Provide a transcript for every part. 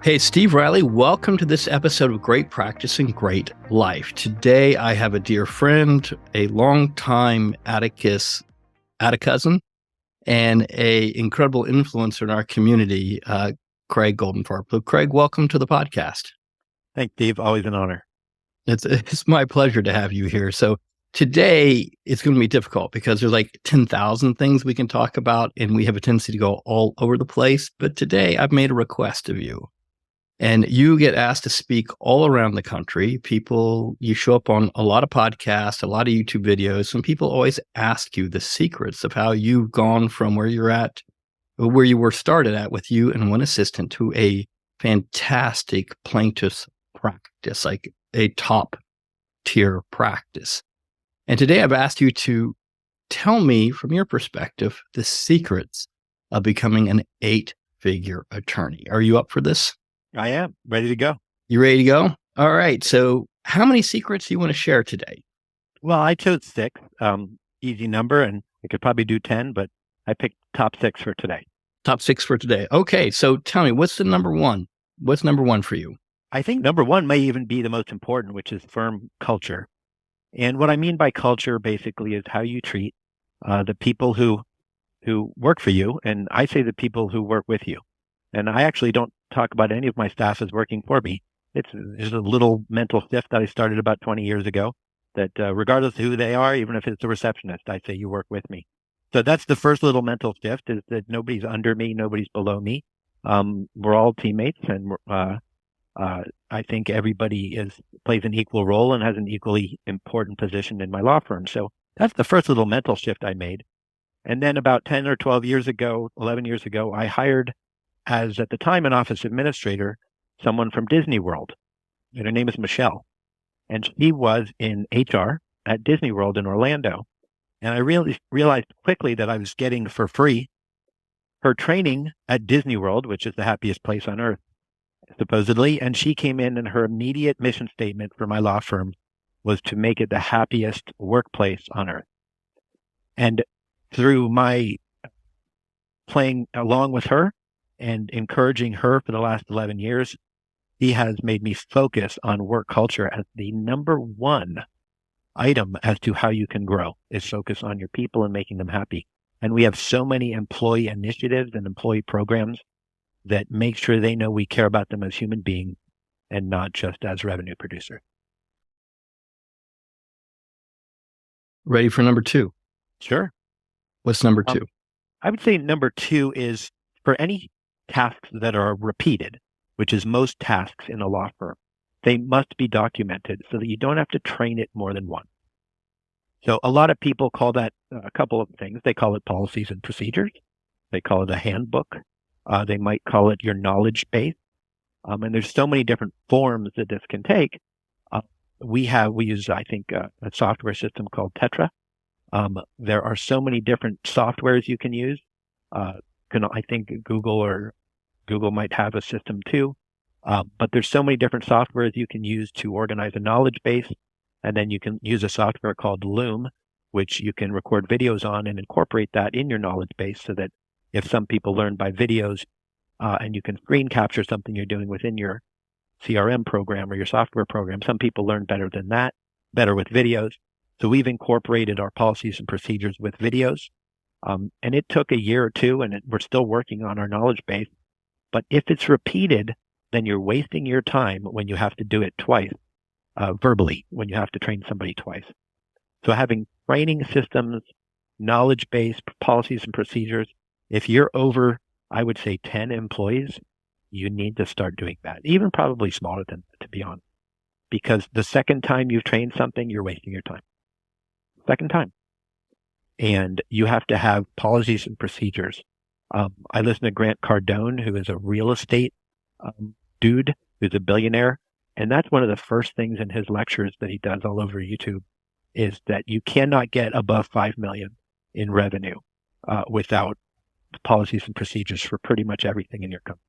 Hey, Steve Riley, welcome to this episode of Great Practice and Great Life. Today, I have a dear friend, a longtime Atticus Atticousin, and a incredible influencer in our community, Craig Goldenfarb. So, Craig, welcome to the podcast. Thanks, Steve. Always an honor. It's my pleasure to have you here. So today, it's going to be difficult because there's like 10,000 things we can talk about, and we have a tendency to go all over the place. But today, I've made a request of you. And you get asked to speak all around the country. You show up on a lot of podcasts, a lot of YouTube videos, and people always ask you the secrets of how you've gone from where you were started at with you and one assistant to a fantastic plaintiff's practice, like a top tier practice. And today I've asked you to tell me from your perspective, the secrets of becoming an 8-figure attorney. Are you up for this? I am ready to go. You ready to go? All right. So how many secrets do you want to share today? Well, I chose 6, easy number, and I could probably do 10, but I picked top 6 for today. Top 6 for today. Okay. So tell me, what's the number one? What's number one for you? I think number 1 may even be the most important, which is firm culture. And what I mean by culture basically is how you treat the people who work for you. And I say the people who work with you. And I actually don't talk about any of my staff as working for me. It's a little mental shift that I started about 20 years ago that regardless of who they are, even if it's a receptionist, I say you work with me. So that's the first little mental shift, is that nobody's under me, nobody's below me. We're all teammates, and I think everybody plays an equal role and has an equally important position in my law firm. So that's the first little mental shift I made. And then about 10 or 12 years ago, 11 years ago, I hired, as at the time an office administrator, someone from Disney World. And her name is Michelle. And she was in HR at Disney World in Orlando. And I really realized quickly that I was getting for free her training at Disney World, which is the happiest place on earth, supposedly. And she came in, and her immediate mission statement for my law firm was to make it the happiest workplace on earth. And through my playing along with her and encouraging her for the last 11 years, he has made me focus on work culture as the number one item as to how you can grow, is focus on your people and making them happy. And we have so many employee initiatives and employee programs that make sure they know we care about them as human beings and not just as revenue producers. Ready for number 2? Sure. What's number 2? I would say number 2 is for any tasks that are repeated, which is most tasks in a law firm, they must be documented so that you don't have to train it more than once. So a lot of people call that a couple of things. They call it policies and procedures. They call it a handbook. They might call it your knowledge base. And there's so many different forms that this can take. We use, I think, a software system called Tetra. There are so many different softwares you can use. I think Google might have a system too. But there's so many different softwares you can use to organize a knowledge base. And then you can use a software called Loom, which you can record videos on and incorporate that in your knowledge base, so that if some people learn by videos, and you can screen capture something you're doing within your CRM program or your software program, some people learn better than that, better with videos. So we've incorporated our policies and procedures with videos. And it took a year or two, and we're still working on our knowledge base. But if it's repeated, then you're wasting your time when you have to do it twice, verbally, when you have to train somebody twice. So having training systems, knowledge base, policies and procedures, if you're over, I would say 10 employees, you need to start doing that, even probably smaller than that, to be honest. Because the second time you've trained something, you're wasting your time. Second time. And you have to have policies and procedures. I listen to Grant Cardone, who is a real estate dude, who's a billionaire. And that's one of the first things in his lectures that he does all over YouTube, is that you cannot get above 5 million in revenue without policies and procedures for pretty much everything in your company.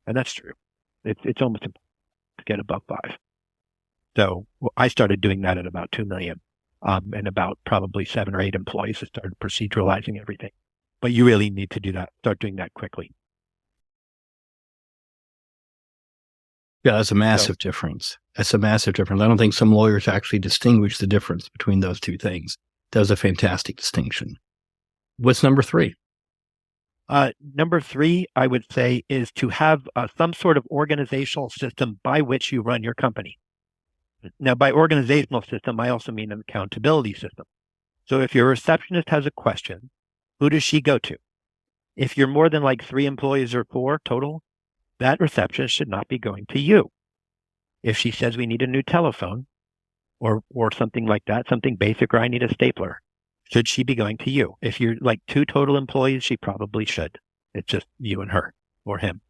And that's true. It's almost impossible to get above 5. So I started doing that at about 2 million. And about probably 7 or 8 employees that started proceduralizing everything. But you really need to do that, start doing that quickly. Yeah, that's a massive difference. That's a massive difference. I don't think some lawyers actually distinguish the difference between those two things. That was a fantastic distinction. What's number 3? Number 3, I would say, is to have some sort of organizational system by which you run your company. Now, by organizational system, I also mean an accountability system. So if your receptionist has a question, who does she go to? If you're more than like 3 employees or 4 total, that receptionist should not be going to you. If she says we need a new telephone or something like that, something basic, or I need a stapler, should she be going to you? If you're like 2 total employees, she probably should. It's just you and her or him.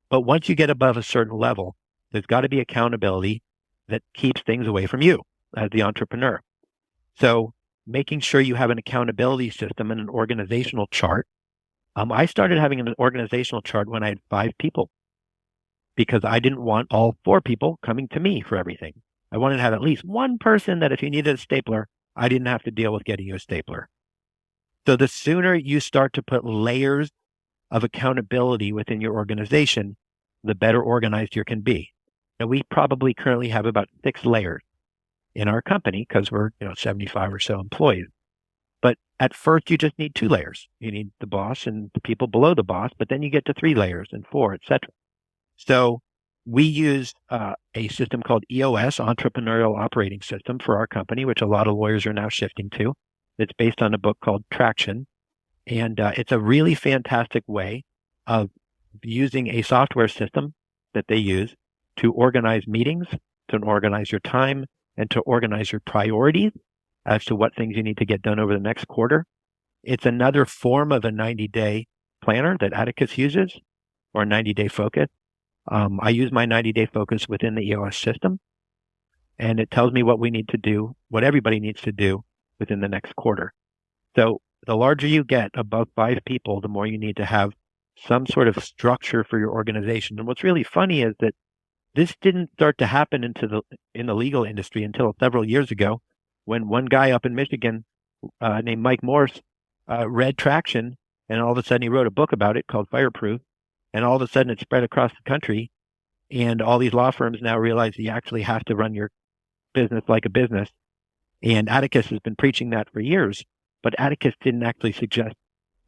But once you get above a certain level, there's got to be accountability that keeps things away from you as the entrepreneur. So making sure you have an accountability system and an organizational chart. I started having an organizational chart when I had 5 people because I didn't want all 4 people coming to me for everything. I wanted to have at least one person that if you needed a stapler, I didn't have to deal with getting you a stapler. So the sooner you start to put layers of accountability within your organization, the better organized you can be. And we probably currently have about 6 layers in our company because we're 75 or so employees. But at first, you just need 2 layers. You need the boss and the people below the boss, but then you get to 3 layers and 4, etc. So we use a system called EOS, Entrepreneurial Operating System, for our company, which a lot of lawyers are now shifting to. It's based on a book called Traction. And it's a really fantastic way of using a software system that they use to organize meetings, to organize your time, and to organize your priorities as to what things you need to get done over the next quarter. It's another form of a 90-day planner that Atticus uses, or a 90-day focus. I use my 90-day focus within the EOS system, and it tells me what we need to do, what everybody needs to do within the next quarter. So the larger you get, above 5 people, the more you need to have some sort of structure for your organization. And what's really funny is that this didn't start to happen in the legal industry until several years ago, when one guy up in Michigan named Mike Morse read Traction, and all of a sudden he wrote a book about it called Fireproof, and all of a sudden it spread across the country, and all these law firms now realize you actually have to run your business like a business. And Atticus has been preaching that for years, but Atticus didn't actually suggest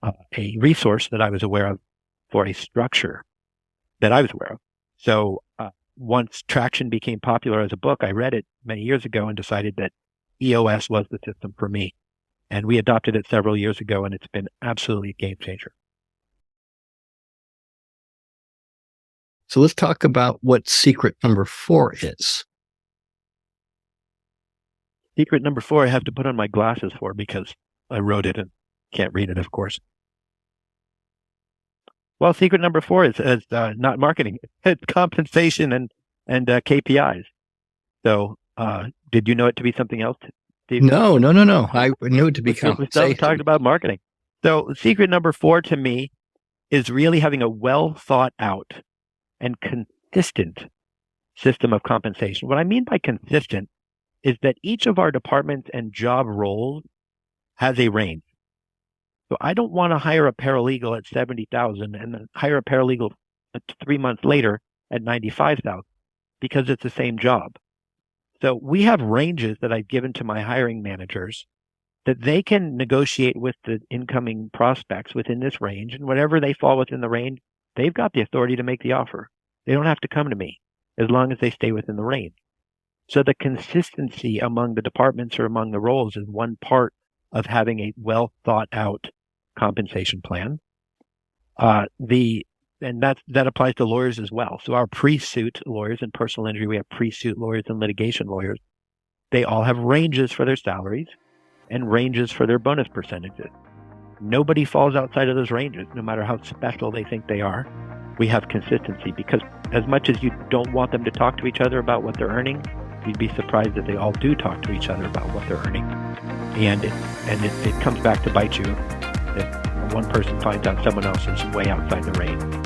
a resource that I was aware of for a structure that I was aware of. So once Traction became popular as a book, I read it many years ago and decided that EOS was the system for me. And we adopted it several years ago, and it's been absolutely a game changer. So let's talk about what secret number 4 is. Secret number 4, I have to put on my glasses for because I wrote it and can't read it, of course. Well, secret number 4 is not marketing. It's compensation and KPIs. So did you know it to be something else, Steve? No. I knew it to be compensation. We talked about marketing. So secret number 4 to me is really having a well thought out and consistent system of compensation. What I mean by consistent is that each of our departments and job roles has a range. So I don't want to hire a paralegal at $70,000 and then hire a paralegal 3 months later at $95,000 because it's the same job. So we have ranges that I've given to my hiring managers that they can negotiate with the incoming prospects within this range, and whatever they fall within the range, they've got the authority to make the offer. They don't have to come to me as long as they stay within the range. So the consistency among the departments or among the roles is one part of having a well thought out compensation plan. And that applies to lawyers as well. So our pre-suit lawyers in personal injury, we have pre-suit lawyers and litigation lawyers. They all have ranges for their salaries and ranges for their bonus percentages. Nobody falls outside of those ranges, no matter how special they think they are. We have consistency because as much as you don't want them to talk to each other about what they're earning, you'd be surprised that they all do talk to each other about what they're earning. And it comes back to bite you if one person finds out someone else is way outside the range.